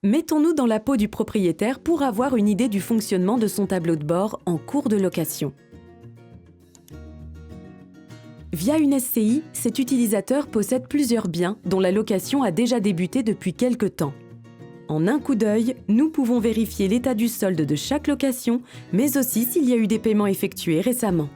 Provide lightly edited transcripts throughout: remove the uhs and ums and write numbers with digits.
mettons-nous dans la peau du propriétaire pour avoir une idée du fonctionnement de son tableau de bord en cours de location. Via une SCI, cet utilisateur possède plusieurs biens dont la location a déjà débuté depuis quelque temps. En un coup d'œil, nous pouvons vérifier l'état du solde de chaque location, mais aussi s'il y a eu des paiements effectués récemment.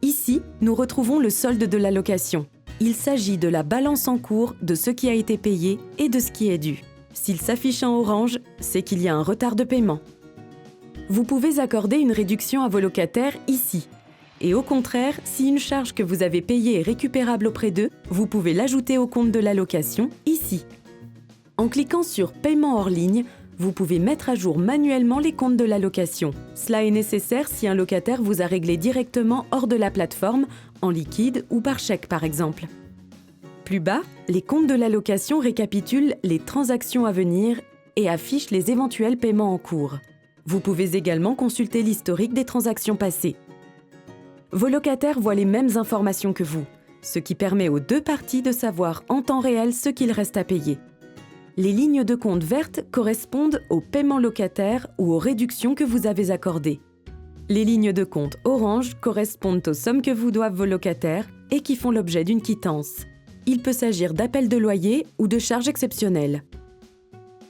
Ici, nous retrouvons le solde de la location. Il s'agit de la balance en cours de ce qui a été payé et de ce qui est dû. S'il s'affiche en orange, c'est qu'il y a un retard de paiement. Vous pouvez accorder une réduction à vos locataires ici. Et au contraire, si une charge que vous avez payée est récupérable auprès d'eux, vous pouvez l'ajouter au compte de la location ici. En cliquant sur « Paiement hors ligne », vous pouvez mettre à jour manuellement les comptes de la location. Cela est nécessaire si un locataire vous a réglé directement hors de la plateforme, en liquide ou par chèque par exemple. Plus bas, les comptes de la location récapitulent les transactions à venir et affichent les éventuels paiements en cours. Vous pouvez également consulter l'historique des transactions passées. Vos locataires voient les mêmes informations que vous, ce qui permet aux deux parties de savoir en temps réel ce qu'il reste à payer. Les lignes de compte vertes correspondent aux paiements locataires ou aux réductions que vous avez accordées. Les lignes de compte orange correspondent aux sommes que vous doivent vos locataires et qui font l'objet d'une quittance. Il peut s'agir d'appels de loyer ou de charges exceptionnelles.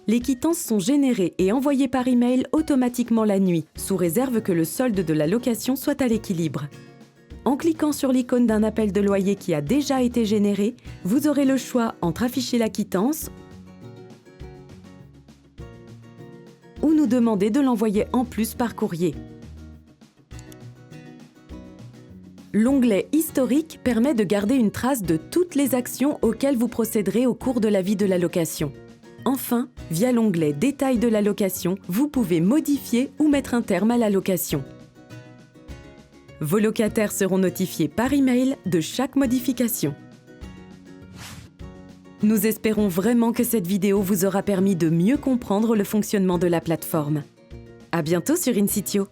Les quittances sont générées et envoyées par email automatiquement la nuit, sous réserve que le solde de la location soit à l'équilibre. En cliquant sur l'icône d'un appel de loyer qui a déjà été généré, vous aurez le choix entre afficher la quittance ou nous demander de l'envoyer en plus par courrier. L'onglet « Historique » permet de garder une trace de toutes les actions auxquelles vous procéderez au cours de la vie de la location. Enfin, via l'onglet « Détails de la location », vous pouvez modifier ou mettre un terme à la location. Vos locataires seront notifiés par email de chaque modification. Nous espérons vraiment que cette vidéo vous aura permis de mieux comprendre le fonctionnement de la plateforme. À bientôt sur InSitio.